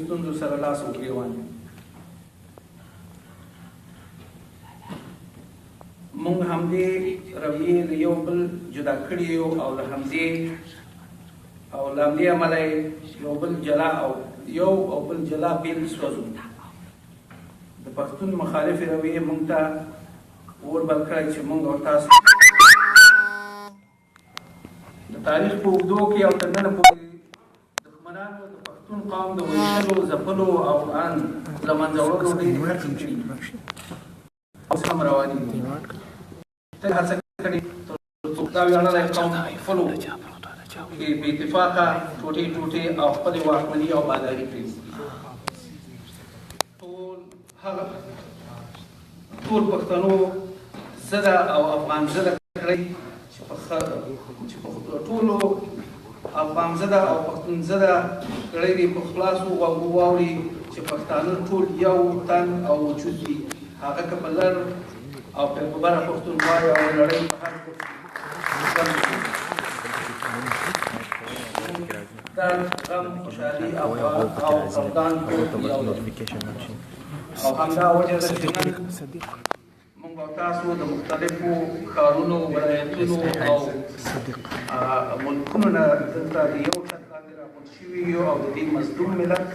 ستونزو سره لاس او ګریوان یو. مونږ همدې رویې له یو بل جدا کړي یو او له همدې عمله یو بل جلا بیل سوځو. د پښتون مخالفې رویې مونږ ته اور بل کړی چې مونږ او تاسو د تاریخ په اوږدو کې او تر ننه پورې دښمنانو د پښتون قوم د وژلو، ځپلو او ان له منځه وړلو ډېرې هڅې کړي، اوس هم روانې دي. تل هڅه کړې تر دا ویاړلی قوم خپلو کې بې اتفاقه ټوټې او خپلې واکمني او باداري پرېږدي. ټول پښتنو زده او افغان زده کړئ چې ټولو افغان زده او پښتون زده کړئ دې په خلاصو غوږو واوري چې پښتانه ټول یو تن او وجود دي، هغه که په لر او په بره پښتونخوا او نړۍ په هر درد، غم، خوشحالي او خفګان او همدا وجه ده چې نن موږ او تاسو د مختلفو ښارونو، ولایتونو او ملکونو نه دلته د یو چھت لاندې راغونډ شوي یو او د دې مظلوم ملت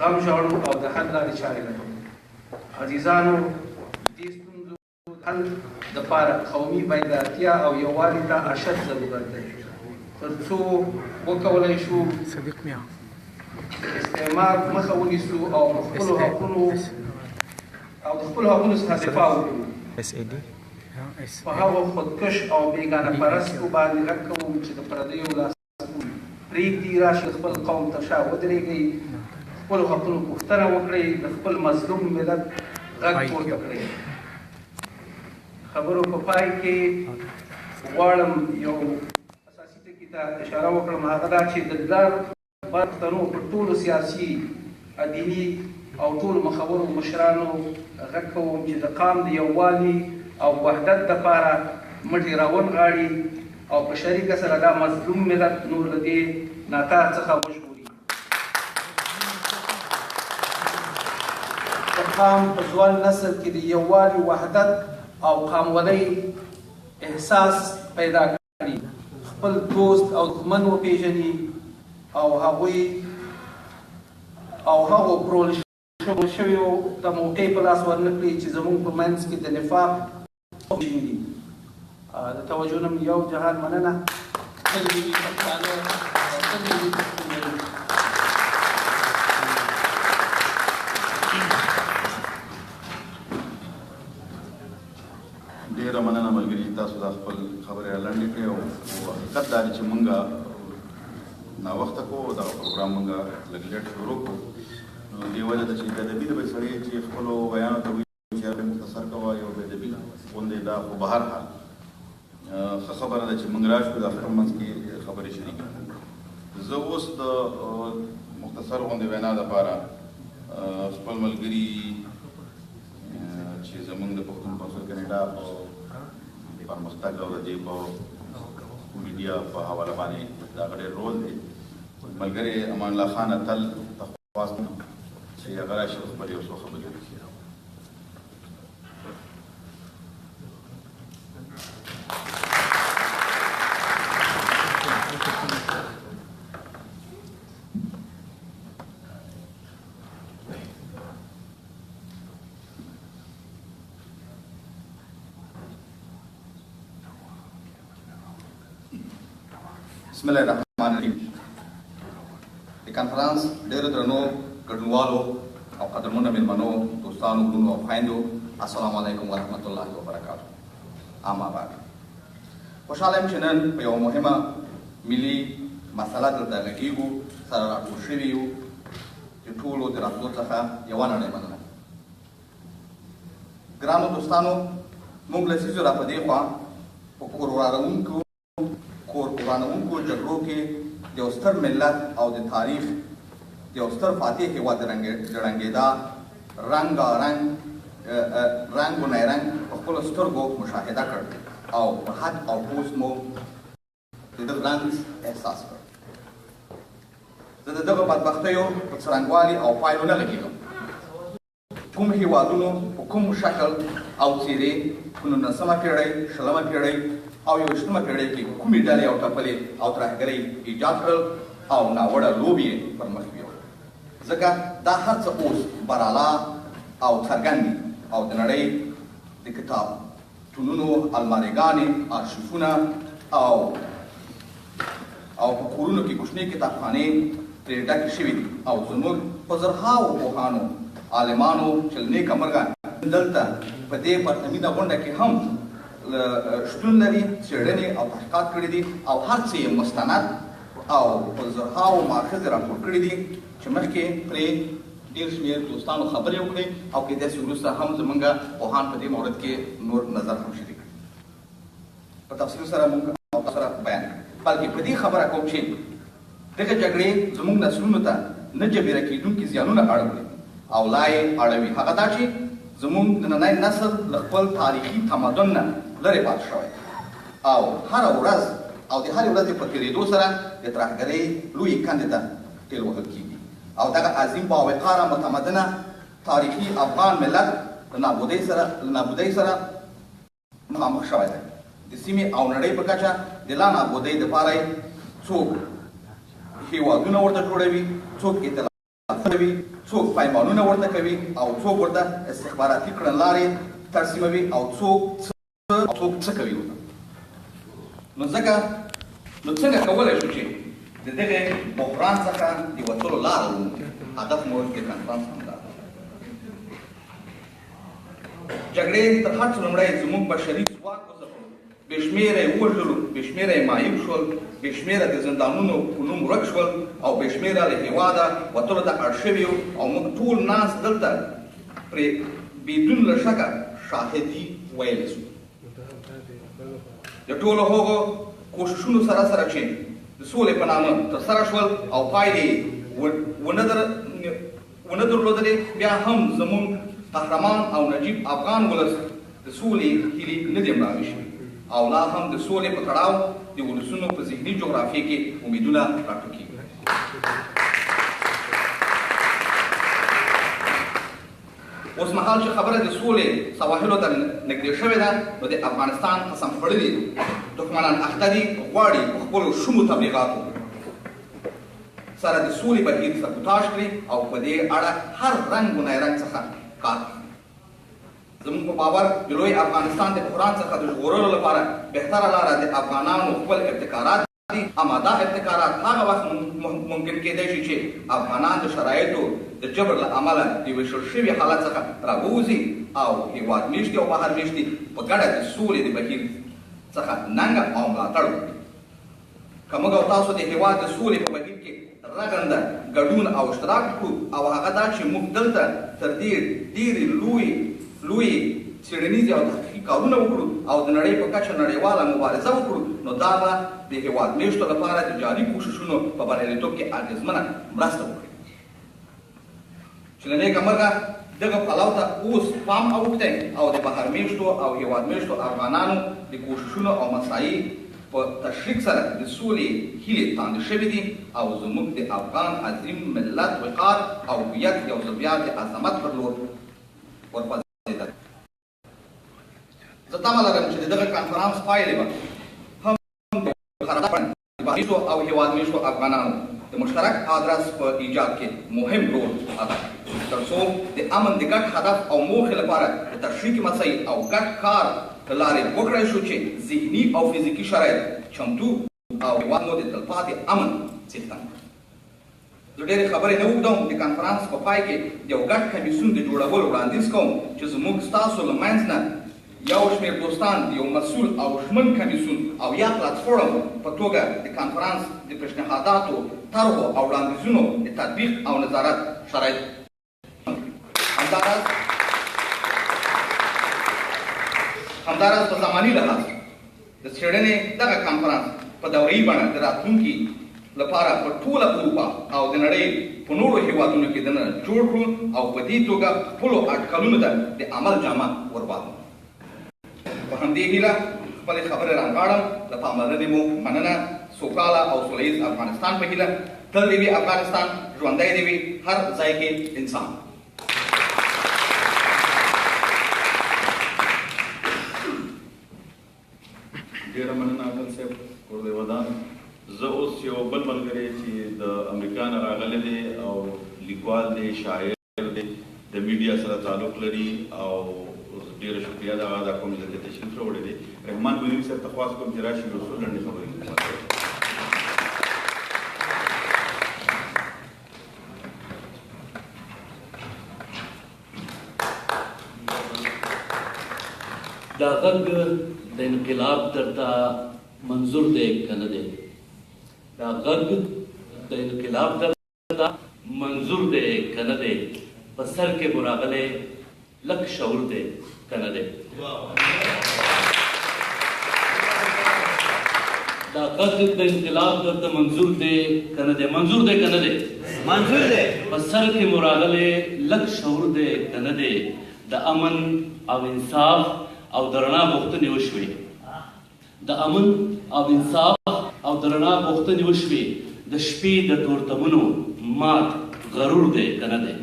غم ژاړو او د حل لارې چارې لټوو. عزیزانو، دې ستونزو حل دپاره قومي بیدارتیا او یووالي ته اشد ضرورت دی تر څو وکولی شو د استعمار مخه ونیسو او د خپلو حقونو څخه دفاع وکړو. په هغو خودکش او بیګانه پرستو باندې غږ کوم چې د پردیو لاسونه پرېږدي، راشي خپل قوم ته شا ودرېږئ، خپلو حقونو پوښتنه وکړئ، د خپل مظلوم ملت غږ پورته کړئ. خبرو په پای کې غواړم یو اساسي ټکي ته اشاره وکړم، هغه دا چې د لر پښتنو پر ټولو سیاسي، دیني او ټولو مخورو مشرانو غږ کوم چې د قام د یووالي او وحدت دپاره مټې راونغاړي او په شریکه سره دا مظلوم ملت نور له دې ناکار څخه وژغوري. د قام په ځوان نسل کې د یووالي، وحدت او قامولۍ احساس پیدا کړي، خپل دوست او دښمن وپېژني او هغو پرول شویو ته موقع په لاس ورنه کړي چې زموږ په منځ کې د نفاق دي. د توجه نه یو جهان مننه. ډېره مننه ملګري، تاسو دا خپل خبرې لنډې کړې او حقیقت دا دی چې مونږ ناوخته کوو، دغه پروګرام مونږ لږ لیټ شروع کړو. نو دې وجه ده چې بېادبي ده به سړی چې خپلو بیانو ته وایي چې هغه مختصر کوه، یو بېادبي غوندې دا. خو به هر حال ښه خبره ده چې مونږ راشو د خپل منځ کې خبرې شریکې کړو. زه اوس د مختصر غوندې وینا دپاره خپل ملګري چې زمونږ د پښتون کونسل کاناډا په پرمختګ او د دې په میډیا په حواله باندې د هغه ډېر رول دی، ملګری امان الله خان اتل ته خواست کوم چې هغه راشي خپل یو څو خبرې وکړي. بسم الله الرحمن الرحیم. د کنفرانس ډېرو درنو ګډونوالو او قدرمنو مېلمنو، دوستانو، وروڼو او خویندو، السلام علیکم ورحمت الله وبرکاتو. اما بعد خوشحاله یم چې نن په یوه مهمه ملي مسله دلته غږیږو، سره راټول شوي یو چې ټولو د راتلو څخه یوه نړۍ مننه. ګرانو دوستانو، موږ لسیزو را په دې خوا په کور ورانوونکو جګړو کې د یو ستر ملت او د تاریخ د یو ستر فاتح هېواد د ړنګېدا رنګ و نیرنګ په خپلو سترګو مشاهده کړ او په حد او پوست مو د ده رنګ احساس کړ. زه د دغه بدبختیو په څرنګوالي او پایلو نه لګېږم. کوم هېوادونو په کوم شکل او څېرې په 19مه پېړۍ 20مه پېړۍ او 21مه پېړۍ کې کومې ډلې او ټپلې او ترهګرۍ ایجاد کړل او ناوړه لوبې یې پر مخ بیول. ځکه دا هر څه اوس برالا او څرګند دي او د نړۍ د کتابتونونو المارېګانې ارشیفونه او په کورونو کې کوچنۍ کتابخانې ترې ډکې شوي دي او زموږ په زرهاوو پوهانو عالمانو چې له نیکه مرګه دلته په دې پرتمینه غونډه کې هم شتون لري، څېړنې او تحقیقات کړي دي او هر څه یې مستند او په زرهاوو ماخذې راټول کړي دي چې مخکې پرې ډېر شمېر دوستانو خبرې وکړي او کېدای شي وروسته هم زموږ پوهان په دې مورد کې نور نظر هم شریک کړي. په تفصیل سره موږ سره بیان کړي، بلکې په دې خبره کوم چې دغه جګړې زموږ نسلونو ته نه جبیره کېدونکي زیانونه اړوي او لا یې اړوي. هغه دا چې زموږ نننی نسل له خپل تاریخي تمدن نه لرې پاتې شوی او هره ورځ او د هرې ورځې په تېرېدو سره د ترهګرۍ لویې کندې ته ټېل وهل کېږي او دغه عظیم باوقاره متمدنه تاریخي افغان ملت له نابودۍ سره مخامخ شوی دی. د سیمې او نړۍ په کچه د لا نابودۍ دپاره څوک هېوادونه ورته جوړوي، څوک اطلاعات کوي، څوک پیمانونه ورته کوي او څوک ورته استخباراتي کړنلارې ترسیموي او څوک څه کوي ورته. نو څنګه کولی شو چې د دغې بحران څخه د وتلو لاره ومومو؟ هدف مو د کنفرانس همدا ده. جګړې تر هر څه لومړی زموږ بشري ځواک وځپلو، بې شمېره یې ووژلو، بې شمېره یې معیوب شول، بې شمېره د زندانونو په نوم ورک شول او بې شمېره له هېواده وتلو ته اړ شوي یو او موږ ټول ناست دلته پرې بدون له شکه شاهدي ویلی شو. د ټولو هغو کوششونو سره سره چې د سولې په نامه ترسره شول او پایلې ونه درلودلې، بیا هم زموږ قهرمان او نجیب افغان ولس د سولې هیلې نه دي مړاوې شوي او لا هم د سولې په تړاو د ولسونو په ذهني جغرافیې کې امیدونه راټوکېږي. اوس مهال چې خبره د سولې سواحلو ته نږدې شوې ده، نو د افغانستان قسم خوړلي دښمنان اخته دي، غواړي په خپلو شومو تبلیغاتو سره د سولې بهیر سبوتاژ کړي او په دې اړه هر رنګ و نیرنګ څخه کار کوي. زموږ په باور د لوی افغانستان د بحران څخه د ژغورلو لپاره بهتره لاره د افغانانو خپل ابتکارات دي. اما دا ابتکارات هغه وخت ممکن کېدای شي چې افغانان د شرایطو د جبر له امله د ویشل شوي حالت څخه راووځي او هېواد میشتي او بهر میشتي په ګډه د سولې د بهیر څخه ننګه او ملاتړ وکړي. که موږ او تاسو د هېواد د سولې په بهیر کې رغنده ګډون او اشتراک کړو او هغه دا چې موږ دلته تر دې ډېرې لویې څېړنیزې او تحقیقي کارونه وکړو او د نړۍ په کچه نړیواله مبارزه وکړو، نو دا به د هېواد میشتو لپاره د جاري کوښښونو په بریالیتوب کې اغېزمنه مرسته وکړي. چې له نیکه مرګه دغه پلو ته اوس پام اوښتی او د بهر میشتو او هېواد میشتو افغانانو د کوښښونو او مساعي په تشریک سره د سولې هیلې تاندې شوي دي او زموږ د افغان عظیم ملت وقار او هویت یو ځل بیا د عظمت پر لور ورخوځېدل. زه تمه لرم چې د دغه کنفرانس پایلې به هم د بهر میشتو او هېواد میشتو افغانانو د مشترک آدرس په ایجاد کې مهم رول ادا کړي، تر څو د امن د ګډ هدف او موخې لپاره د تشریکي مسایل او ګډ کار له لارې وکړی شو چې ذهني او فزیکي شرایط چمتو او هېواد مو د تلپاتې امن څښتن کړي. زه ډېرې خبرې نه اوږدوم، د کنفرانس په پای کې د یو ګډ کمیسیون د جوړولو وړاندیز کوم چې زموږ ستاسو له منځ نه یو شمېر دوستان د یو مسؤل او ژمن کمیسیون او یا پلاتفورم په توګه د کنفرانس د پیشنهاداتو، طرحو او وړاندیزونو د تطبیق او نظارت شرایط همداراز په زماني لحاظ د څېړنې دغه کنفرانس په دورهیي بڼه د راتلونکي لپاره په ټوله اروپا او د نړۍ په نورو هېوادونو کې دننه جوړ کړو او په دې توګه خپلو اټکلونو ته د عمل جامه ورواغوم. په همدې هیله خپلې خبرې رانغاړم. له پاملرنې مو مننه. سوکاله او سوله ییز افغانستان په هیله تل دې وي افغانستان، ژوندی دې وي هر ځای کې انسان. ډېره مننه عادل صاحب کورده ودان. زه اوس یو بل ملګری چې د امریکا نه راغلی دی او لیکوال دی، شاعر دی، د میډیا سره تعلق لري او ډېره شکریه ده هغه دا کوم ځای ته تشریف راوړی دی. رحمان مدیري صاحب ته خواست کوم چې راشي یو څو لنډې خبرې وکړي. دا غږ د انقلاب درته منظور دی که نه دی؟ دا غږ د انقلاب درته منظور دی که نه دی؟ په سر کې مو راغلی لږ شعور دی که نه دی؟ دا غږ د انقلاب درته منظور دی که نه دی؟ منظور دی که نه دی؟ منظور دی. په سر کې مو راغلی لږ شعور دی که نه دی؟ د امن او انصاف او د رڼا غوښتنې وشوې. د امن او انصاف او د رڼا غوښتنې وشوې. د شپې د تورتمونو مات غرور دی که نه دی؟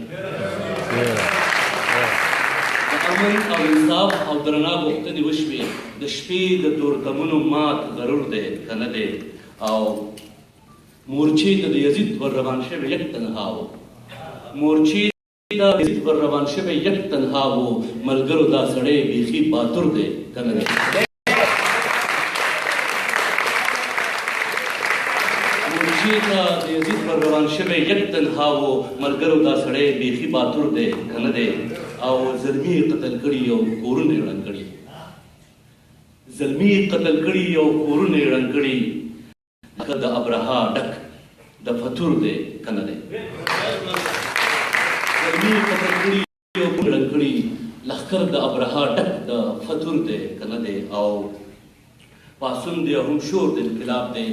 د امن او انصاف او د رڼا غوښتنې وشوې. د شپې د تورتمونو مات غرور دی که نه دی؟ او مورچې ته د یزید ور روان شوی یک تنها و. مورچې دا یزید ور روان شوی یک تنها و. ملګرو دا سړی بیخي باتور دی که نه دی؟ مورچې ته د یزید ور روان شوی یک تنها و. ملګرو دا سړی بیخي باتور دی که نه دی؟ او زلمي قتل کړي او کورونه یې ړنګ کړي. زلمي قتل کړي او کورونه یې ړنګ کړي. د ابرها ډک د فتور دی که نه دی؟ زلمي قتل کړي او کورونه ړنګ کړي. لښکر د ابرها ډک د فتور دی که نه دی؟ او پاڅون دی هم شور د انقلاب دی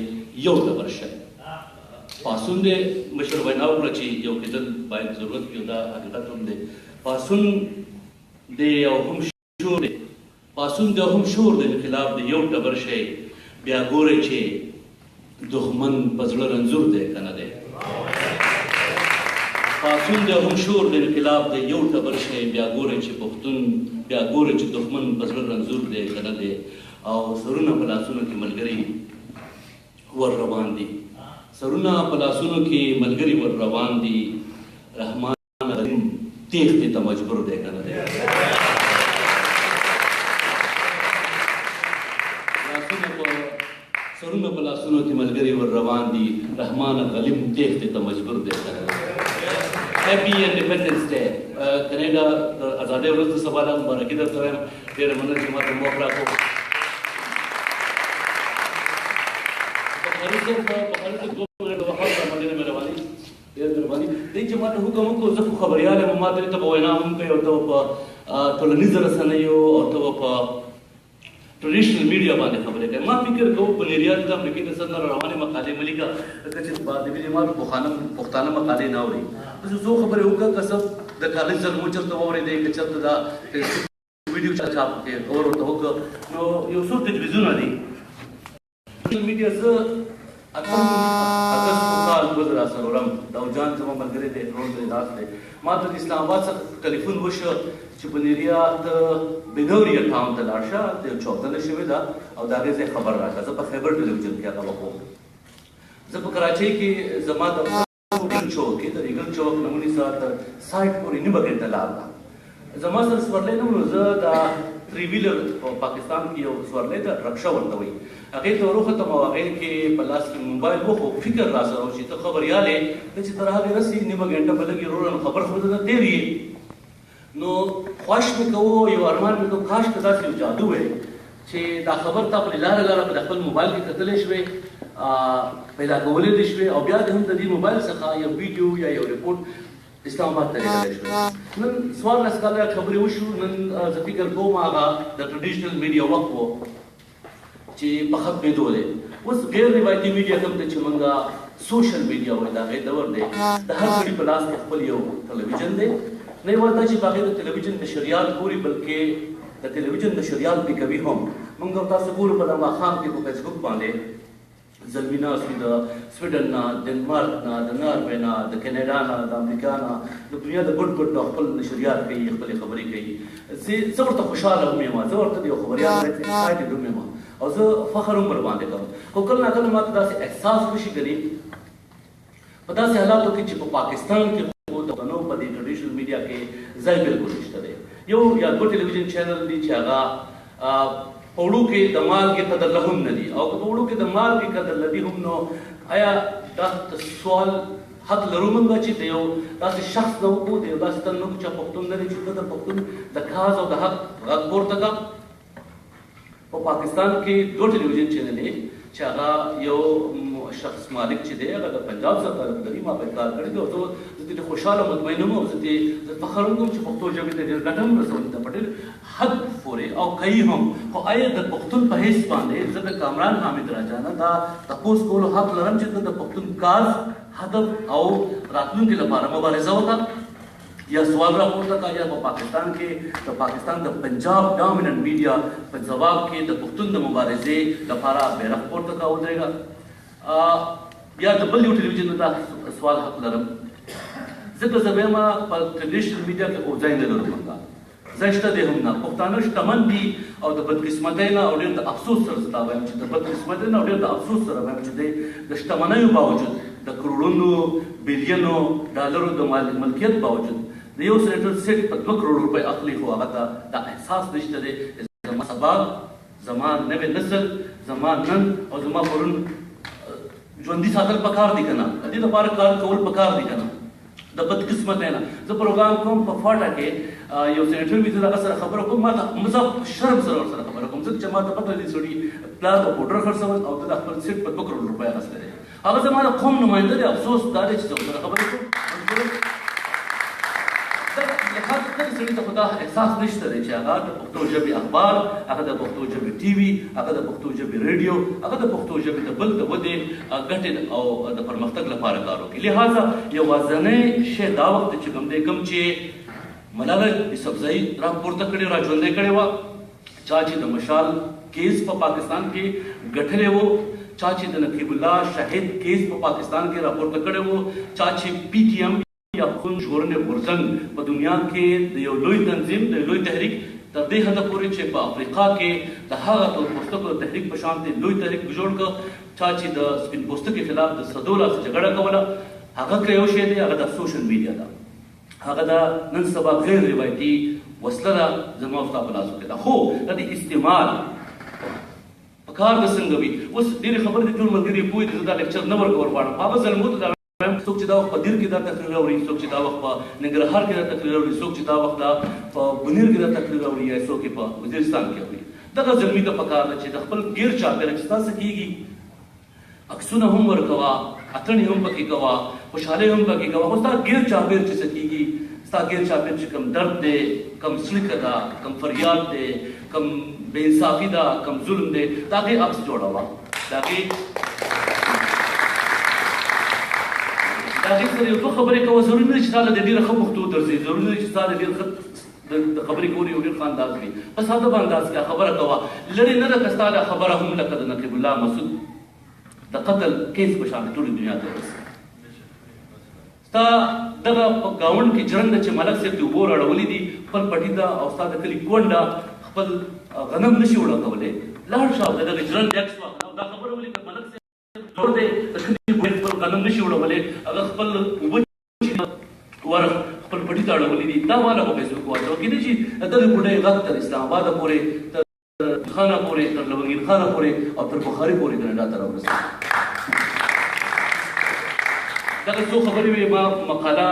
یو ډبر شی. پاڅون دی مشر وینا وکړه چې یو کېدل باید ضرورت وي او دا حقیقت هم دی. پاڅون دی او هم شور دی. پاڅون دی او هم شور د انقلاب دی یو ډبر شی. بیا ګورئ چې دښمن په زړه رنځور دی که نه دی؟ پاڅون دی او هم شور د انقلاب دی یو ډبر شی. بیا ګورئ چې پښتون، بیا ګورئ چې دښمن په زړه رنځور دی که نه دی؟ او سرونه په لاسونو کې ملګري ور روان دي. سرونه په لاسونو کې ملګري ور روان دي. رحمان غلیم تېښتې ته مجبور دی که نه دی؟ سرونه په لاسونو کې ملګري ور روان دي. رحمان غلیم تېښتې ته مجبور دی که نه دی؟ هیپي انډیپنډنس ډے. کاناډا د ازادۍ ورځ د سبا ده، مبارکي درته وایم. ډېره مننه چې ما ته موقع راکړو. بخاري صاحب دوه منټه وخت باندې مهرباني، ډېره مهرباني. دی چې ما ته حکم وکړو، زه خو خبریال یم، ما ته به وینا هم کوي او ته په ټولنیزو رسنیو او ته په ټریډیشنل میډیا باندې خبرې کوي. ما فکر کوم په نیریات د امریکې د سر نه روانې مقالې مې لیکه ځکه چې د ویلې ما پښتانه مقالې نه اوري. زه څو خبرې وکړه که څه د کالج زلمو چېرته واورېدی که چېرته دا ویډیو چاپ کې اور ورته وکړه. نو یو څو تجویزونه دي سوشل میډیا. زه اګست کال 2004 داوجان زما ملګری دی، رول دی ناست دی. ما ته د اسلام آباد څخه ټلیفون وشو چې په نیریا ته بنوریا ټاون ته لاړ شه، د چاودنه شوې ده او د هغې ځای خبر راکړه. زه په خیبر ټلویزیون کې هغه وکړم. زه په کراچۍ کې زما د ریګل چوک کې د ریګل چوک نه ونیسه تر سایټ پورې نیمه ګنټه لار ده. زما سره سورلی نه و. زه دا تھری ویلر په پاکستان کې یو سورلی ده، رکشه ورته وایي. هغې ته وروختم او هغې کې په لاس کې موبایل و، خو فکر را سره و چې ته خبریال یې، ته چې تر هغې رسي نیمه ګنټه به لږ وروره نو خبر خو نه تېر یې. نو خوښ مې کوو، یو ارمان مې کوو کاشکې داسې یو جادو وی چې دا خبر تا پرې لاره لاره په خپل موبایل کې کتلی شوې، پیدا کولی دې شوې او بیا دې هم د دې موبایل څخه یو ویډیو یا یو ریپورټ اسلام آباد ته لیږلی شوې. نن 14 کاله خبرې وشو. نن زه فکر کوم هغه د ټریډیشنل میډیا وخت و چې په ختمېدو دی. اوس غیر روایتي میډیا کوم ته چې موږ سوشل میډیا وایي، د هغې دور دی. د هر سړي په لاس کې خپل یو ټلویزیون دی. نه یوازې دا چې په هغې د ټلویزیون نشریات ګوري، بلکې د ټلویزیون نشریات پرې کوي هم. موږ تاسو ګورو په دا ماښام کې په فیسبوک باندې زلمی ناست وي د سویډن نه، ډنمارک نه، د ناروې نه، د کینیډا نه، د امریکا نه، د دنیا د ګوټ ګوټ خپل نشریات کوي، خپلې خبرې کوي. زه ورته خوشحاله هم یم، زه ورته د یو خبریال ایکسایټډ هم یم او زه فخر هم ورباندې کوم. خو کله ناکله ماته داسې احساس وشي ګنې په داسې حالاتو کې چې په پاکستان کې خو د پښتنو په دې ټریډیشنل میډیا کې ځای بالکل نشته دی. یو یا دوه ټلویزیون چینل دي چې هغه په وړو کې د مالګې قدر له هم نه دي، او که په وړو کې د مالګې قدر لدي هم نو آیا دا سوال حق لرو موږ چې د یو داسې شخص نه وکړو، د یو داسې تن نه وکړو چې پښتون نه دی چې د پښتون د کاز او د حق غږ پورته کړه. په پاکستان کې دوه ټلویزیون چینل دي چې هغه یو شخص مالک چې دی هغه د پنجاب څخه تعلق ما په کار کړی دی، او زه دې خوشاله مطمئن یم او زه فخر کوم چې پښتو ژبې ته ډېر ګټه هم رسولې ده په ډېر حد پورې او کوي هم. خو آیا د پښتون په حیث باندې زه د کامران حامد راجا نه دا تپوس کولو حق لرم چې د پښتون کار هدف او راتلونکي لپاره مبارزه وکړه یا سوال راپورته کړه، یا په پاکستان کې د پاکستان د پنجاب ډامیننٹ میډیا په ځواب کې د پښتون د مبارزې لپاره بیرغ پورته کړه ودرېږه، یا د بل یو ټلویزیون دا سوال حق لرم. ځکه زه وایم په ټریډیشنل میډیا کې خو ځای نه لرو موږ، ځای شته دی هم نه. پښتانه شتمن دي او د بدقسمتۍ نه او ډېر د افسوس سره زه دا وایم چې د بدقسمتۍ نه او ډېر د افسوس سره وایم چې دی د شتمنیو باوجود د کروڑونو بلیونو ډالرو د ملکیت باوجود د یو سینیټر سیټ په 2 کروڑ روپۍ اخلي، خو هغه ته دا احساس نشته دی زما سبا زما نوی نسل زما نن او زما پرون ژوندي ساتل پکار دي که نه، د دې لپاره کار کول پکار دي که نه. د بدقسمتۍ نه زه پروګرام کوم په فاټا کې یو سینیټر وي، زه د هغه سره خبره کوم، ما ته زه شرم سره ورسره خبره کوم ځکه چې ما ته پته دي سړي پلار په پوډر خرڅول او د خپل سیټ په 2 کروڑ روپۍ اخیستی دی. هغه زما د قوم نماینده دی، افسوس دا دی چې زه ورسره خبرې کوم. سړي ته خو دا احساس نشته دی چې هغه د پښتو ژبې اخبار، هغه د پښتو ژبې ټي وي، هغه د پښتو ژبې ریډیو، هغه د پښتو ژبې د بل د ودې ګټې او د پرمختګ لپاره کار وکړي. لہذا یوازینی شی دا وخت چې کوم دی کوم چې ملاله یوسفزۍ راپورته کړې را ژوندۍ کړې وه، چا چې د مشال کیس په پاکستان کې ګټلی و، چا چې د نقیب الله شهید کیس په پاکستان کې راپورته کړی و، چا چې پی ټي ایم یا خون ژغورنې غورځنګ په دنیا کې د یو لوی تنظیم د لوی تحریک تر دې حده پورې چې په افریقا کې د هغه تور پوستکو د تحریک په شان لوی تحریک جوړ کړ، چا چې د سپین پوستکي خلاف د سدوله جګړه کوله، هغه که یو شی دی هغه د سوشل میډیا ده، هغه د نن سبا غیر روایتي وسله ده زما او ستا په لاسو کې ده. خو د دې استعمال په کار د څنګه وي. اوس ډېرې خبرې د ټول ملګري پوه دي، زه دا لیکچر نه ورکول غواړم. هغه زلمو ته څوک چې دا وخت په دیر کې دا تقریر اوري، څوک چې دا وخت په ننګرهار کې دا تقریر اوري، څوک چې دا وخت په بنیر کې دا تقریر اوري، یا څوک په وزیرستان کې اوري. دغه زلمي ته پکار ده چې د خپل ګیر چاپېره چې تاسو کېږي عکسونه هم ورکوه، اتڼ هم پکې کوه، خوشحالۍ هم پکې کوه، خو ستا ګیر چاپېر چې څه کېږي، ستا ګیر چاپېر چې کوم درد دی، کوم څړیکه ده، کوم فریاد دی، کوم بې انصافي ده، کوم ظلم دی، د هغې عکس جوړوه، د هغې سره یو څو خبرې کوه. ضروري نه چې تا له د ډېره ښه پښتو درځي، ضروري نه چې تا له ډېر ښه د خبرې کولو یو ډېر ښه انداز وي، په ساده به انداز کې خبره کوه. لرې نه ده که ستا دا خبره هم لکه د نقیب الله مسعود د قتل کیس په شان ټولې دنیا ته ورسي. ستا دغه په ګاونډ کې جرنده چې ملک صاحب د اوبو راړولي دي خپل پټي ته، او ستا د کلي کونډه خپل غنم نشي وړه کولی، لاړ شه د دغه جرنډ ټیکس واخله او دا خبره ولیکه ملک صاحب جوړ دی د کلي خپل غنم نشي وړولی، هغه خپل اوبه ور خپل پټي ته اړولي دي، دا والا په فیسبوک واچوه. کېدای شي د دغې بوډۍ غږ تر اسلام آباده پورې، تر خانه پورې، تر لونګین خانه پورې او تر بخاري پورې کاناډا ته راورسېږي. دغه څو خبرې وې، ما مقاله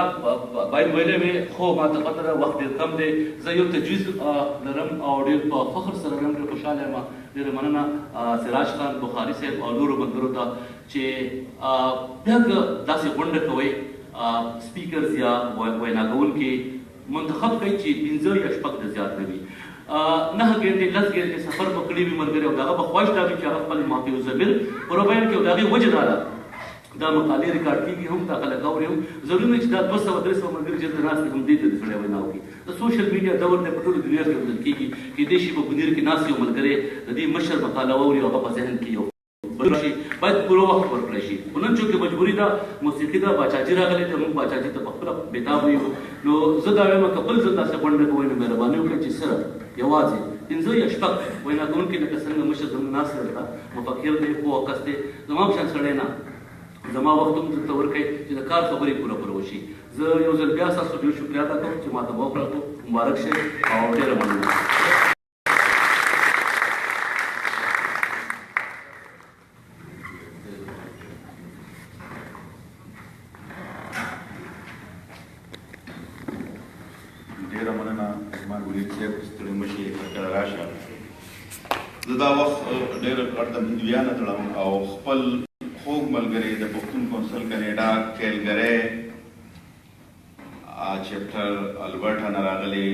باید ویلې وې، خو ما ته پته ده وخت ډېر کم دی. زه یو تجویز لرم او ډېر په فخر سره وایم، ډېر خوشحاله یم. ډېره مننه سراج خان بخاري صاحب او نورو ملګرو ته چې بیا که داسې غونډه کوئ، سپیکرز یا وینا کوونکي منتخب کړئ چې 5 یا 6 نه زیات نه وي. 9 ګنټې 10 ګنټې سفر به کړی وي ملګري، او د هغه به خواهش دا وي چې هغه خپل مافي الضمیر پروفایل کې، او د هغې وجه دا ده دا مقالې ریکارډ کېږي هم، دا خلک اوري هم. ضروري نه چې دا 200-300 ملګري چېرته ناست دي هم دې ته د سړی وینا وکړي. د سوشل میډیا دور دی، په ټوله دنیا کې اورېدل کېږي. کېدای شي په بنیر کې ناست یو ملګری د دې مشر مقاله واوري او هغه په ذهن کې یو بدل شي باید پوره وخت ورکړی شي. خو نن چونکې مجبوري ده، موسیقي ده، باچاجي راغلی ته، موږ باچاجي ته په خپله بېتابه یو. نو زه دا وایم که بل ځل داسې غونډه کوئ نو مهرباني وکړئ چې صرف یوازې 5 یا 6 وینا کوونکي لکه څنګه مشر زموږ ناست دی دلته مفکر دی، پوه کس دی، زما په شان سړی نه، زما وخت هم درته ورکړئ چې د کار خبرې پوره وشي. زه یو ځل بیا ستاسو ډېر شکریه ادا کوم چې ماته موقع راکړو. مبارک شه او ډېره مننه. ډېره مننه زما ولید صاحب، ستړي مه شئ، کله راشه. زه دا وخت ډېر غټ هندویانه تړم او خپل خوږ ملګری د پښتون کونسل کاناډا کیلګری چپټر البرټا نه راغلی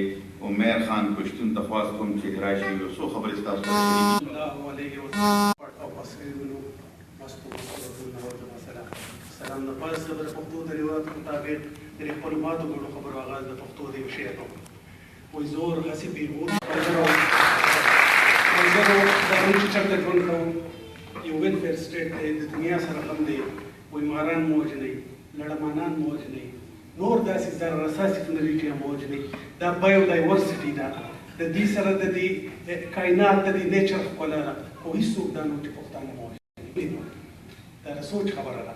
عمیر خان پښتون ته خواست کوم چې راشي یو څو خبرې ستاسو سره شریکې کړي. الله علیه وسلم او پسېدلو مستو سلام نه پس د پښتو د روایت مطابق د خپل ماتو ګڼو خبرو آغاز د پښتو د شعر وایي زور هسې بېغور ملګرو دا موږ چې چېرته ژوند کوو یو ویلفیر سټیټ دی، د دنیا سره غم دی. وایي ماران موج نه وي، لړمانان موج نه وي، نور داسې ضرر اساسي فنریټي موج نه وي. دا بایوډایورسټي ده، د دې سره د دې کائنات د دې نیچر ښکلا ده. خو هېڅوک دا نه چې پښتانه موج نه وي. دا د سوچ خبره ده.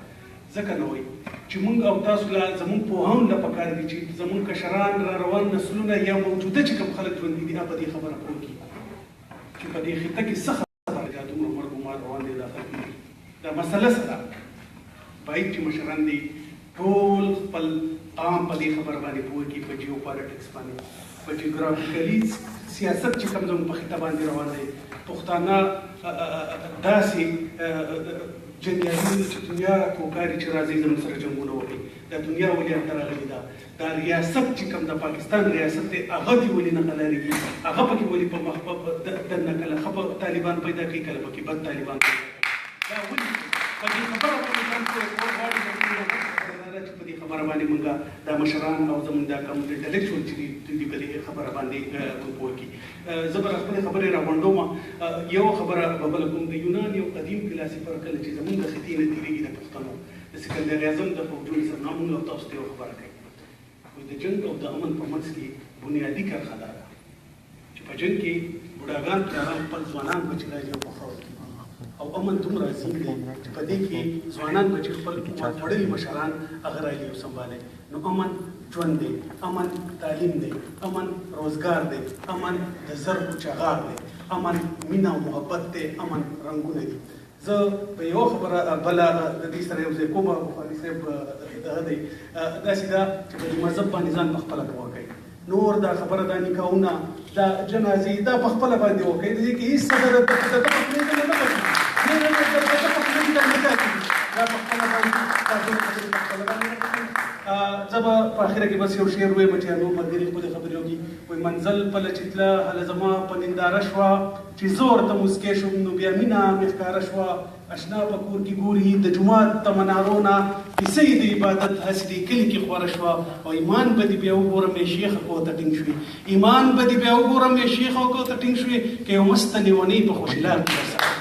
ځکه نه وایي چې موږ او تاسو له زموږ پوهانو له پکار دي چې زموږ کشران را روان نسلونه یا موجوده چې کوم خلک ژوندي دي په دې خبره پوه کړي چې په دې خطه کې څه خبره ده. دومره مرګ و مار روان دی دا خلک. دا مسله څه ده؟ باید چې مشران دي ټول خپل عام په دې خبره باندې پوه کړي، په جیو پالیټکس باندې، په جیوګرافیکلي سیاست چې کوم زموږ په خطه باندې روان دی. پښتانه داسې جنګیالي دي چې دنیا کوکاري چې راځي زموږ سره جنګونه وکړي. دا دنیا ولې هلته راغلې ده؟ دا ریاست چې کوم د پاکستان ریاست دی هغه دې ولې نه قلاریږي؟ هغه پکې ولې په مخ دننه کله ښه طالبان پیدا کوي، کله پکې بد طالبان پیدا کوي. دا ولې په دې خبره باندې ځان پوه غواړي چې په دې خبره باندې موږ دا مشران او زموږ دا کوم انټلیکچوال چې دي په دې خبره باندې پوه کړي. زه به خپلې خبرې راغونډوم. یو خبره به بله کوم، د یونان یو قدیم فلاسفر کله چې زموږ د خطې نه تېرېږي د پښتنو د سکندر اعظم د فوجونو سره نامونه او تاسو ته یو خبره کوي. وایي د جنګ او د امن په منځ کې بنیادي کرښه دا ده چې په جنګ کې بوډاګان پلاران خپل ځوانان بچي راځي او پخول کړي، او امن دومره عظیم دی چې په دې کې ځوانان بچي خپل وړلي مشران هغه راځي او سنبالي. نو امن ژوند دی، امن تعلیم دی، امن روزګار دی، امن د زرګو چغار دی، امن مینه او محبت دی، امن رنګونه دي. زه په یو خبره بله د دې سره یو ځای کوم، بخاري صاحب دغه دی داسې ده چې په دې مذهب باندې ځان په خپله پوه کوي. نور دا خبره دا نکاحونه دا جنازې دا په خپله باندې وکړي. د دې کې هېڅ څه د پخپلېدنه نه کوي، دا په خپله باندې زه به په اخره کې بس یو شعر ووایم چې نور ملګري خپلې خبرې وکړي. وایي منزل پله چې تله هله زما په ننداره شوه، چې زه ورته موسکی شوم نو بیا مینه مې ښکاره شوه. اشنا په کور کې ګوري د جومات د منارونه، کیسه یې د عبادت هسې د کلي کې خوره شوه. او ایمان به دې بیا وګورم یې شیخه کو ته ټینګ شوې، ایمان به دې بیا وګورم یې شیخه کو ته ټینګ شوې، که یو مسته لیونۍ په خوشي لار کې